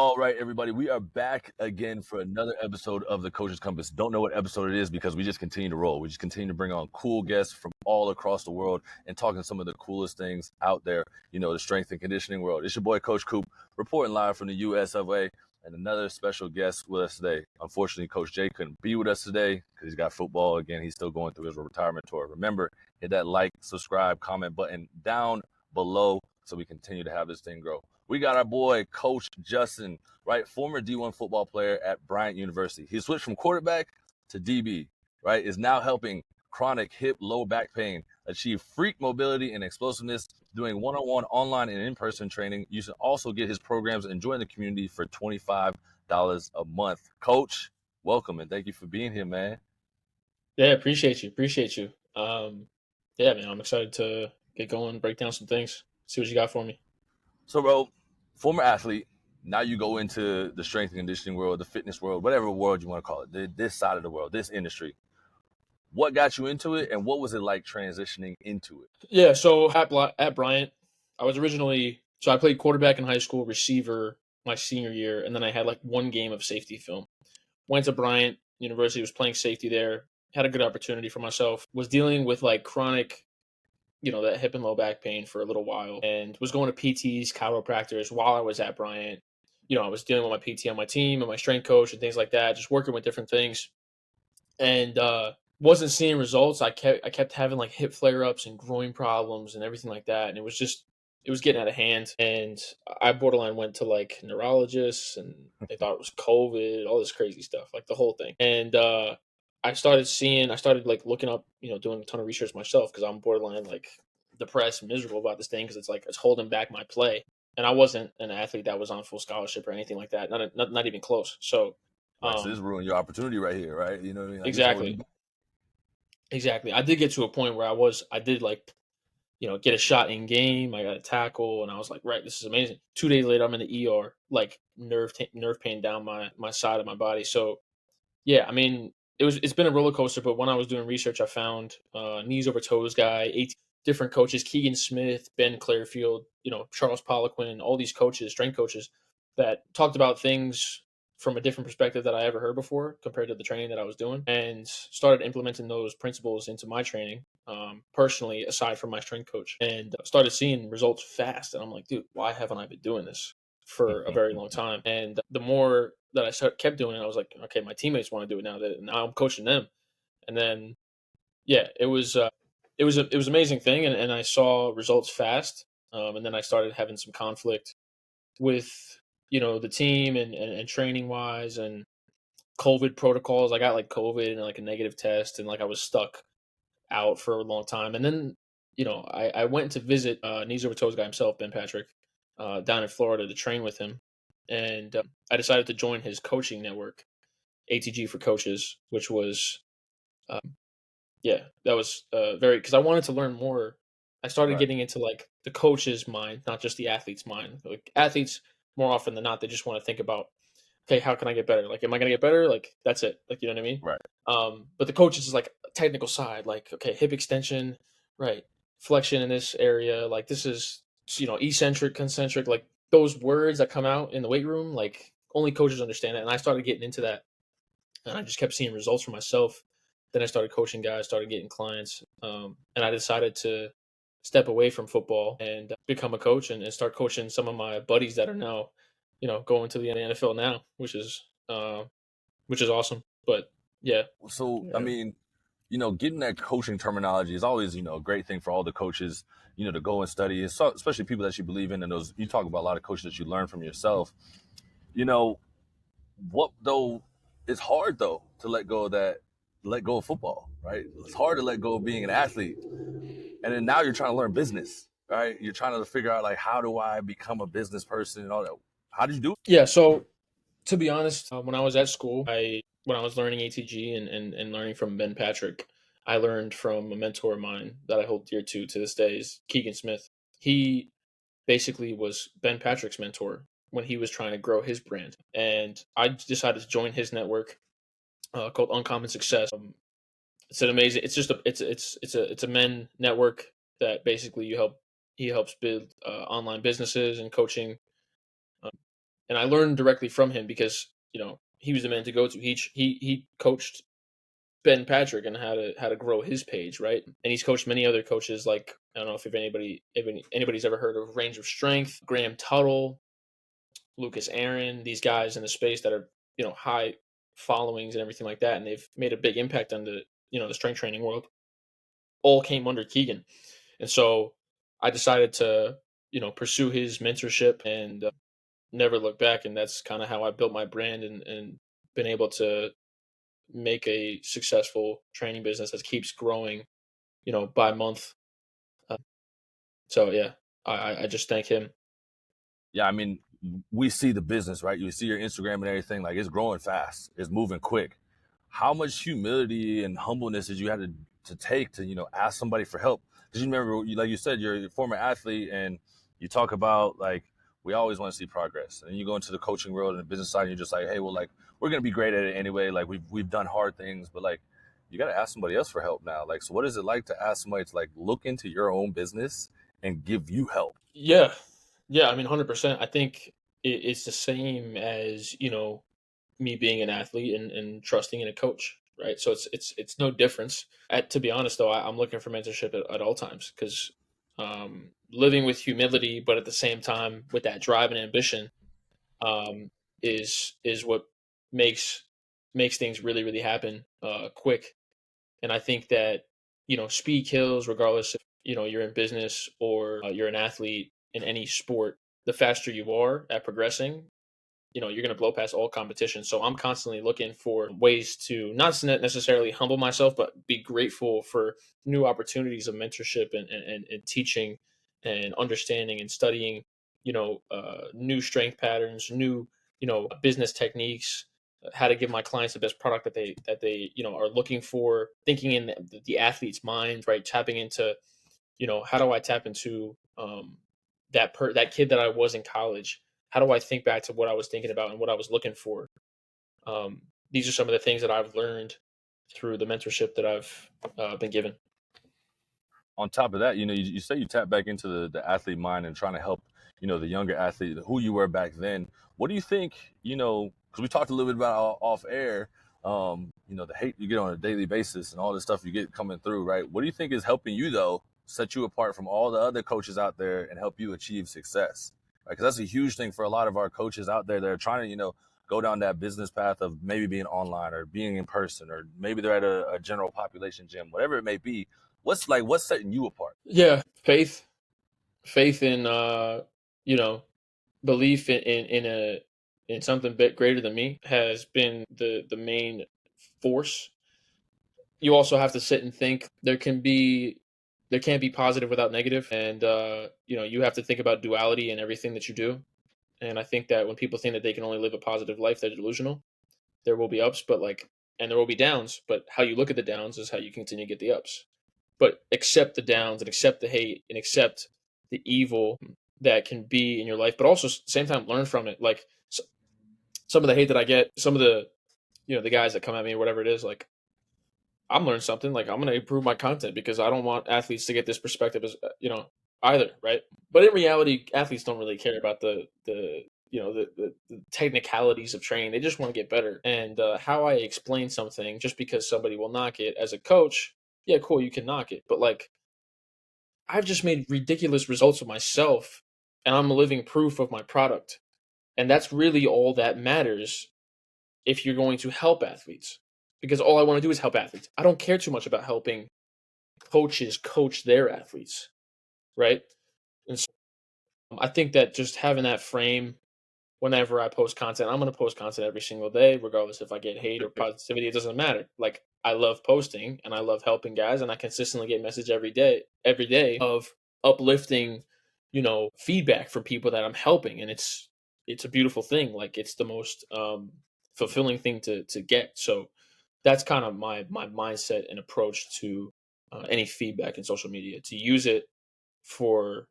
All right, everybody, we are back again for another episode of the Coach's Compass. Don't know what episode it is because we just continue to roll. We just continue to bring on cool guests from all across the world and talking some of the coolest things out there, the strength and conditioning world. It's your boy, Coach Coop, reporting live from the US of A, and another special guest with us today. Unfortunately, Coach Jay couldn't be with us today because he's got football. Again, he's still going through his retirement tour. Remember, hit that like, subscribe, comment button down below so we continue to have this thing grow. We got our boy, Coach Justin, right? Former D1 football player at Bryant University. He switched from quarterback to DB, right? Is now helping chronic hip, low back pain achieve freak mobility and explosiveness, doing one-on-one, online, and in-person training. You can also get his programs and join the community for $25 a month. Coach, welcome, and thank you for being here, man. Yeah, appreciate you. Yeah, man, I'm excited to get going, break down some things, see what you got for me. So, bro, former athlete, now you go into the strength and conditioning world, the fitness world, whatever world you want to call it, this side of the world, this industry. What got you into it, and what was it like transitioning into it? Yeah, so at Bryant, I played quarterback in high school, receiver my senior year, and then I had like one game of safety film. Went to Bryant University, was playing safety there, had a good opportunity for myself, was dealing with like chronic, that hip and low back pain for a little while, and was going to PTs, chiropractors while I was at Bryant. I was dealing with my PT on my team and my strength coach and things like that, just working with different things. And wasn't seeing results. I kept having like hip flare ups and groin problems and everything like that, and it was getting out of hand. And I borderline went to like neurologists, and they thought it was COVID, all this crazy stuff, like the whole thing. And I started like looking up, doing a ton of research myself because I'm borderline like depressed and miserable about this thing because it's like it's holding back my play. And I wasn't an athlete that was on full scholarship or anything like that, not even close. So Right, so this um, ruined your opportunity right here, right? You know what I mean? Like this holding you exactly. back. Exactly. I did get to a point where I did like, get a shot in game. I got a tackle, and I was like, right, this is amazing. 2 days later, I'm in the ER, like nerve pain down my side of my body. So yeah, I mean, it's been a roller coaster. But when I was doing research, I found knees over toes guy, 8 different coaches, Keegan Smith, Ben Clairfield, Charles Poliquin, all these coaches, strength coaches that talked about things from a different perspective that I ever heard before compared to the training that I was doing, and started implementing those principles into my training personally, aside from my strength coach, and started seeing results fast. And I'm like, dude, why haven't I been doing this for a very long time? And the more that kept doing it, I was like, okay, my teammates want to do it now I'm coaching them. And then, yeah, it was amazing thing. And I saw results fast. And then I started having some conflict with, the team and training wise and COVID protocols. I got like COVID and like a negative test, and like I was stuck out for a long time. And then, I went to visit knees over toes guy himself, Ben Patrick, down in Florida to train with him. And I decided to join his coaching network, ATG for Coaches, which was, um, yeah, that was very, because I wanted to learn more. I started Right. getting into like the coach's mind, not just the athlete's mind. Like athletes, more often than not, they just want to think about, okay, how can I get better? Like, am I going to get better? Like, that's it. Like, you know what I mean? Right. But the coaches is like technical side, like, okay, hip extension, right? Flexion in this area. Like, this is, eccentric, concentric, like those words that come out in the weight room, like only coaches understand it. And I started getting into that, and I just kept seeing results for myself. Then I started coaching guys, started getting clients, and I decided to step away from football and become a coach, and start coaching some of my buddies that are now, going to the NFL now, which is awesome. But yeah, So, I yeah, mean, getting that coaching terminology is always, a great thing for all the coaches, to go and study, especially people that you believe in. And those, you talk about a lot of coaches that you learn from yourself. You know, what though, it's hard though to let go of football, right? It's hard to let go of being an athlete. And then now you're trying to learn business, right? You're trying to figure out like, how do I become a business person and all that? How did you do it? yeah. So to be honest, when I was at school, when I was learning ATG and learning from Ben Patrick, I learned from a mentor of mine that I hold dear to this day, is Keegan Smith. He basically was Ben Patrick's mentor when he was trying to grow his brand, and I decided to join his network called Uncommon Success. It's an amazing. It's just a it's a men network that basically he helps build online businesses and coaching and I learned directly from him because he was the man to go to. He coached Ben Patrick and how to grow his page, right? And he's coached many other coaches. Like, I don't know if anybody's ever heard of Range of Strength, Graham Tuttle, Lucas Aaron, these guys in the space that are high followings and everything like that, and they've made a big impact on the strength training world. All came under Keegan, and so I decided to pursue his mentorship and never look back, and that's kind of how I built my brand and been able to make a successful training business that keeps growing, by month. Uh, so yeah, I just thank him. Yeah, I mean, we see the business, right? You see your Instagram and everything, like it's growing fast, it's moving quick. How much humility and humbleness did you have to take to, ask somebody for help? Because you remember, like you said, you're a former athlete, and you talk about like we always want to see progress. And you go into the coaching world and the business side, and you're just like, hey, well, like we're gonna be great at it anyway. Like we've done hard things, but like you got to ask somebody else for help now. Like, so what is it like to ask somebody to like look into your own business and give you help? Yeah, yeah. I mean, 100%. I think it's the same as me being an athlete and trusting in a coach, right? So it's no difference. To be honest, though, I'm looking for mentorship at all times because living with humility, but at the same time with that drive and ambition, um, is what makes makes things really really happen quick. And I think that speed kills, regardless if you're in business or you're an athlete in any sport. The faster you are at progressing, you're going to blow past all competition. So I'm constantly looking for ways to not necessarily humble myself, but be grateful for new opportunities of mentorship and teaching and understanding and studying, new strength patterns, new, business techniques, how to give my clients the best product that they are looking for, thinking in the athlete's mind, right? Tapping into, how do I tap into that kid that I was in college? How do I think back to what I was thinking about and what I was looking for? Um, these are some of the things that I've learned through the mentorship that I've been given. On top of that, you say you tap back into the athlete mind and trying to help, the younger athlete, who you were back then. What do you think, because we talked a little bit about off air, the hate you get on a daily basis and all the stuff you get coming through, right? What do you think is helping you, though, set you apart from all the other coaches out there and help you achieve success? Right? Because that's a huge thing for a lot of our coaches out there that are trying to, go down that business path of maybe being online or being in person, or maybe they're at a general population gym, whatever it may be. What's setting you apart? Yeah, faith in you know belief in something bit greater than me has been the main force. You also have to sit and think. There can't be positive without negative, and you have to think about duality in everything that you do. And I think that when people think that they can only live a positive life, they're delusional. There will be ups, and there will be downs, but how you look at the downs is how you continue to get the ups. But accept the downs and accept the hate and accept the evil that can be in your life, but also at the same time learn from it. Like some of the hate that I get, some of the guys that come at me or whatever it is, like I'm learning something. Like I'm going to improve my content because I don't want athletes to get this perspective as either, right? But in reality, athletes don't really care about the technicalities of training. They just want to get better. And how I explain something, just because somebody will knock it as a coach, yeah, cool, you can knock it. But like I've just made ridiculous results of myself, and I'm a living proof of my product. And that's really all that matters if you're going to help athletes. Because all I want to do is help athletes. I don't care too much about helping coaches coach their athletes, right? And so I think that just having that frame whenever I post content, I'm going to post content every single day, regardless if I get hate or positivity. It doesn't matter. Like I love posting and I love helping guys, and I consistently get message every day of uplifting, feedback from people that I'm helping, and it's a beautiful thing. Like it's the most fulfilling thing to get. So that's kind of my mindset and approach to any feedback in social media, to use it for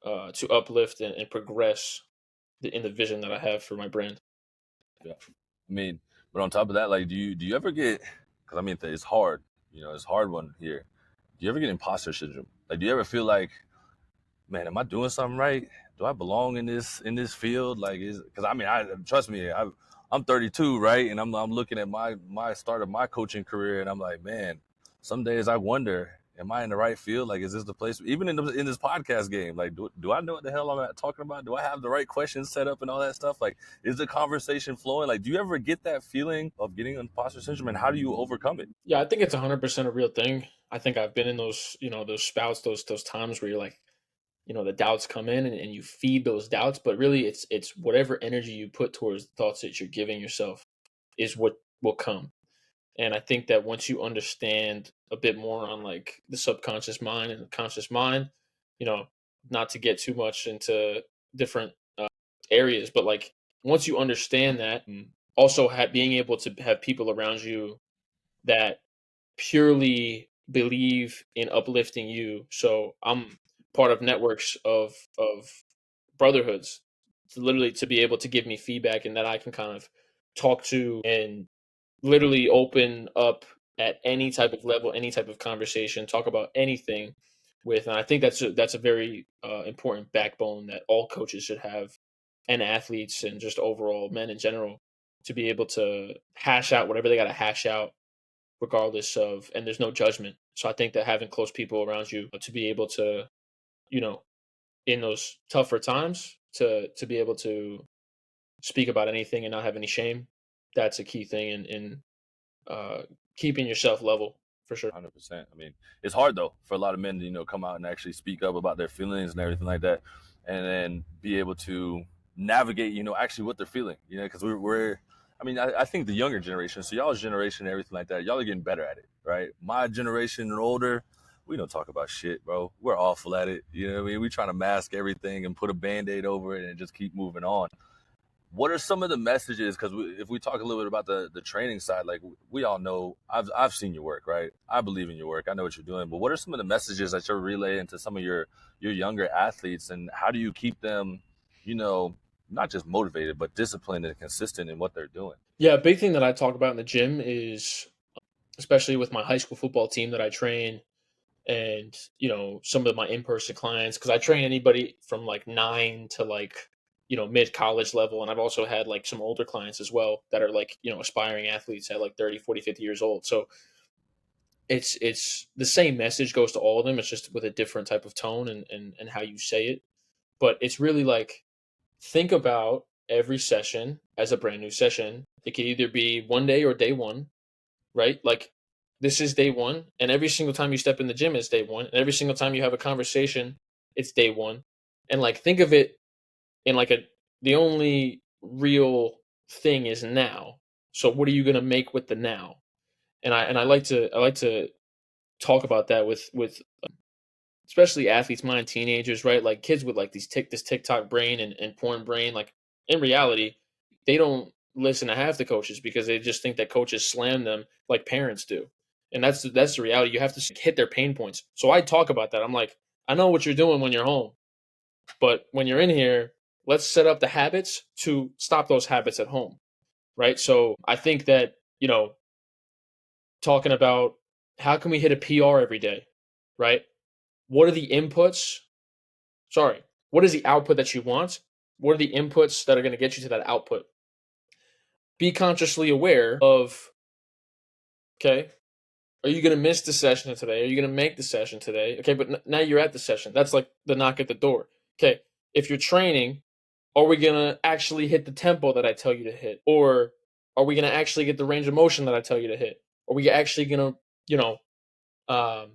to uplift and progress in the vision that I have for my brand. Yeah. I mean, but on top of that, like, do you ever get? Because I mean, it's hard. It's a hard one here. Do you ever get imposter syndrome? Like, do you ever feel like, man, am I doing something right? do I belong in this field? Like, is because I mean, I trust me, I'm 32, right, and I'm looking at my start of my coaching career, and I'm like, man, some days I wonder, am I in the right field? Like, is this the place? Even in this podcast game, like, do I know what the hell I'm talking about? Do I have the right questions set up and all that stuff? Like, is the conversation flowing? Like, do you ever get that feeling of getting imposter syndrome, and how do you overcome it? Yeah, I think it's 100% a real thing. I think I've been in those, those spouts, those times where you're like, the doubts come in and you feed those doubts, but really it's whatever energy you put towards the thoughts that you're giving yourself is what will come. And I think that once you understand a bit more on like the subconscious mind and the conscious mind, you know, not to get too much into different areas, but like once you understand that, and also being able to have people around you that purely believe in uplifting you. So I'm part of networks of brotherhoods to literally to be able to give me feedback and that I can kind of talk to and literally open up at any type of level, any type of conversation, talk about anything with. And I think that's a very important backbone that all coaches should have, and athletes and just overall men in general, to be able to hash out whatever they got to hash out regardless of, and there's no judgment. So I think that having close people around you to be able to, you know, in those tougher times to be able to speak about anything and not have any shame, that's a key thing in uh, keeping yourself level for sure. 100%. I mean, it's hard though for a lot of men to come out and actually speak up about their feelings and everything like that, and then be able to navigate actually what they're feeling. Because we're I mean, I think the younger generation, so y'all's generation and everything like that, y'all are getting better at it, right? My generation and older, we don't talk about shit, bro. We're awful at it. You know what I mean? We trying to mask everything and put a band-aid over it and just keep moving on. What are some of the messages? Because if we talk a little bit about the training side, like we all know, I've seen your work, right? I believe in your work. I know what you're doing. But what are some of the messages that you're relaying to some of your younger athletes, and how do you keep them, you know, not just motivated but disciplined and consistent in what they're doing? Yeah, a big thing that I talk about in the gym is, especially with my high school football team that I train, and some of my in-person clients, because I train anybody from like 9 to like mid college level, and I've also had like some older clients as well that are like aspiring athletes at like 30, 40, 50 years old. So it's the same message goes to all of them. It's just with a different type of tone and how you say it. But it's really like, think about every session as a brand new session. It could either be one day or day one, right? Like, this is day one, and every single time you step in the gym is day one, and every single time you have a conversation, it's day one. And like, think of it in like the only real thing is now. So what are you gonna make with the now? And I like to talk about that with especially athletes, mine teenagers, right? Like kids with like this TikTok brain and porn brain. Like, in reality, they don't listen to half the coaches because they just think that coaches slam them like parents do. And that's the reality. You have to hit their pain points. So I talk about that. I'm like, I know what you're doing when you're home, but when you're in here, let's set up the habits to stop those habits at home, right? So I think that, talking about how can we hit a PR every day, right? What are the inputs? Sorry, what is the output that you want? What are the inputs that are going to get you to that output? Be consciously aware of, okay, are you going to miss the session today? Are you going to make the session today? Okay, but now you're at the session. That's like the knock at the door. Okay, if you're training, are we going to actually hit the tempo that I tell you to hit? Or are we going to actually get the range of motion that I tell you to hit? Are we actually going to,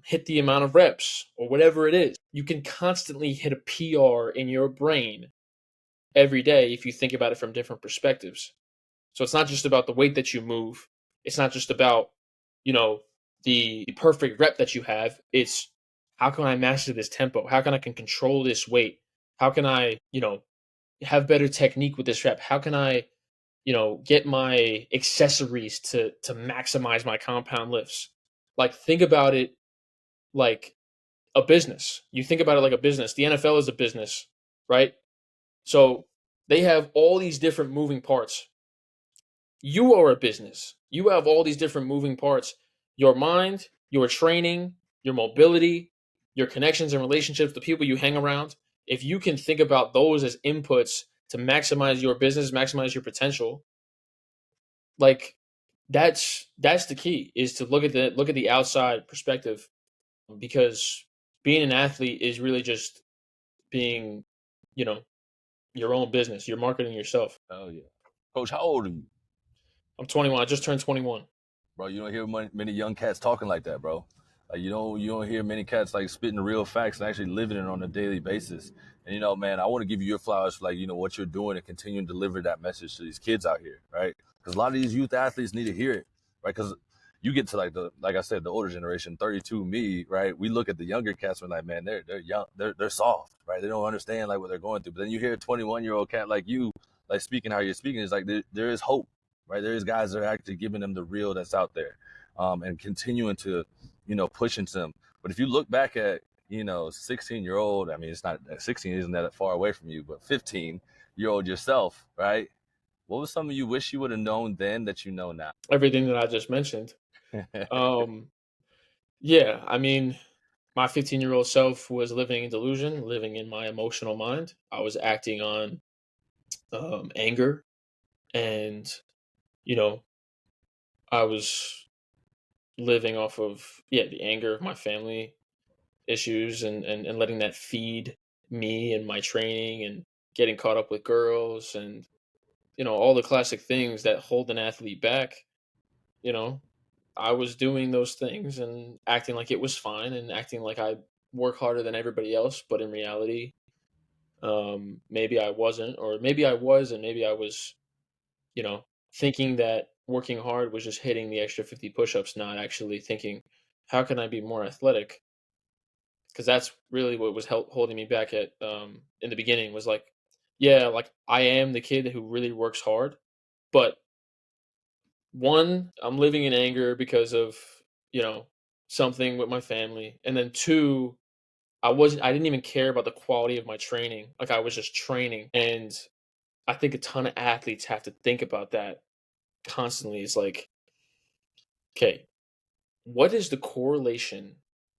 hit the amount of reps or whatever it is? You can constantly hit a PR in your brain every day if you think about it from different perspectives. So it's not just about the weight that you move. It's not just about, you know, the perfect rep that you have. It's, how can I master this tempo? How can I can control this weight? How can I, have better technique with this rep? How can I, get my accessories to maximize my compound lifts? Like, think about it like a business. You think about it like a business. The NFL is a business, right? So they have all these different moving parts. You are a business. You have all these different moving parts. Your mind, your training, your mobility, your connections and relationships, the people you hang around. if you can think about those as inputs to maximize your business, maximize your potential, like that's the key, is to look at the outside perspective, because being an athlete is really just being, you know, your own business. You're marketing yourself. Oh yeah, Coach, how old are you? I'm 21. I just turned 21. Bro, you don't hear many young cats talking like that, bro. Like you don't hear many cats like spitting the real facts and actually living it on a daily basis. And man, I want to give you your flowers for like what you're doing and continuing to deliver that message to these kids out here, right? Because a lot of these youth athletes need to hear it, right? Because you get to like I said, the older generation, 32, me, right? We look at the younger cats and we're like, man, they're young, they're soft, right? They don't understand like what they're going through. But then you hear a 21-year-old cat like you, like speaking how you're speaking, it's like there is hope, right? There's guys that are actually giving them the real that's out there, and continuing to, push into them. But if you look back at, 16-year-old, I mean, it's not 16 isn't that far away from you, but 15-year-old yourself, right? What was something you wish you would have known then that you know now? Everything that I just mentioned. Yeah, I mean, my 15-year-old self was living in delusion, living in my emotional mind. I was acting on anger, and you know, I was living off of, yeah, the anger of my family issues, and letting that feed me and my training, and getting caught up with girls, and all the classic things that hold an athlete back. You know, I was doing those things and acting like it was fine, and acting like I work harder than everybody else, but in reality, maybe I wasn't, or maybe I was, and maybe I was, you know, thinking that working hard was just hitting the extra 50 push-ups, not actually thinking, how can I be more athletic? Because that's really what was holding me back at, in the beginning, was like, yeah, like I am the kid who really works hard, but one, I'm living in anger because of, you know, something with my family. And then two, I didn't even care about the quality of my training. Like I was just training. And I think a ton of athletes have to think about that constantly. It's like, okay, what is the correlation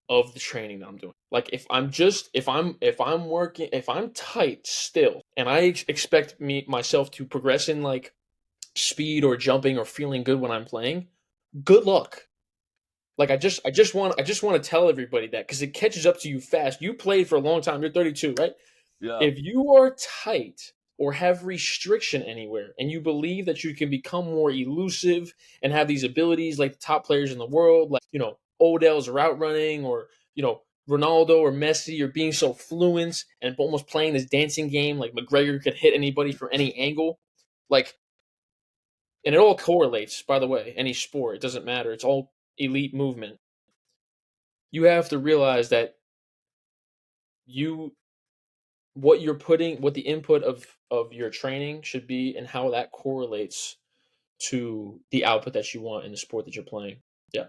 of the training that I'm doing? Like if I'm working, if I'm tight still, and I expect myself to progress in like speed or jumping or feeling good when I'm playing, good luck. Like I just want to tell everybody that, because it catches up to you fast. You played for a long time. You're 32, right? Yeah. If you are tight or have restriction anywhere, and you believe that you can become more elusive and have these abilities like the top players in the world, like Odell's route running, or Ronaldo or Messi, or being so fluent and almost playing this dancing game, like McGregor could hit anybody from any angle, like, and it all correlates, by the way, any sport, it doesn't matter. It's all elite movement. You have to realize that you what the input of your training should be, and how that correlates to the output that you want in the sport that you're playing. Yeah,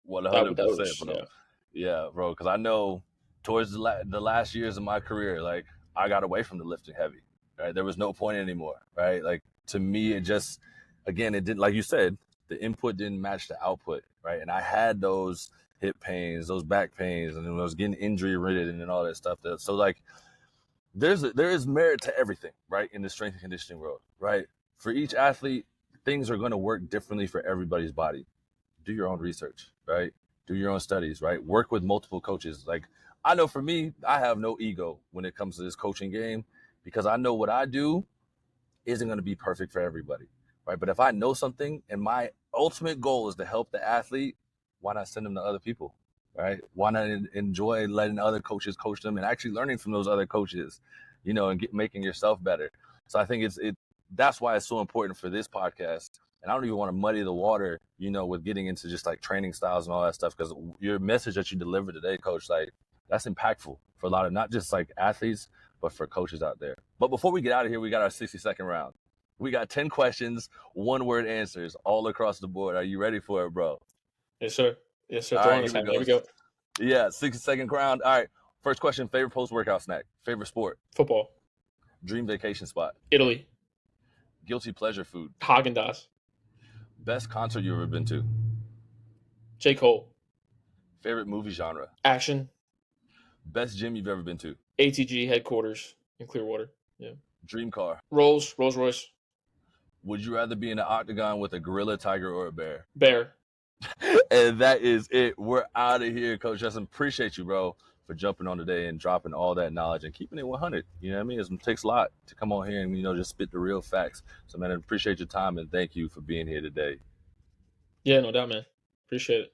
that 100%, was, bro. yeah. Yeah, bro. Because I know towards the last years of my career, like I got away from the lifting heavy. Right, there was no point anymore. Right, like to me, it just again, it didn't, like you said, the input didn't match the output. Right, and I had those hip pains, those back pains, and I was getting injury ridden and all that stuff. So like, there is merit to everything, right, in the strength and conditioning world. Right, for each athlete, things are going to work differently for everybody's body. Do your own research, right? Do your own studies, right? Work with multiple coaches. Like I know for me, I have no ego when it comes to this coaching game, because I know what I do isn't going to be perfect for everybody, right? But if I know something and my ultimate goal is to help the athlete, why not send them to other people, right? Why not enjoy letting other coaches coach them and actually learning from those other coaches, and making yourself better. So I think that's why it's so important for this podcast. And I don't even want to muddy the water, with getting into just like training styles and all that stuff, because your message that you delivered today, coach, like that's impactful for a lot of not just like athletes, but for coaches out there. But before we get out of here, we got our 60-second round. We got 10 questions, 1-word answers all across the board. Are you ready for it, bro? Yes, sir. Yes, sir. All right, Throwing here us we out. Here go. we go. Yeah, 60-second round. All right. First question, favorite post-workout snack, favorite sport, Football. dream vacation spot, Italy. guilty pleasure food, Haagen Dazs. best concert you've ever been to, J. Cole. favorite movie genre, Action. best gym you've ever been to, ATG headquarters in Clearwater. Yeah. Dream car. Rolls Royce. Would you rather be in the octagon with a gorilla, tiger, or a bear? Bear. And that is it. We're out of here, Coach Justin. Appreciate you, bro, for jumping on today and dropping all that knowledge and keeping it 100. You know what I mean? It takes a lot to come on here and, just spit the real facts. So, man, I appreciate your time and thank you for being here today. Yeah, no doubt, man. Appreciate it.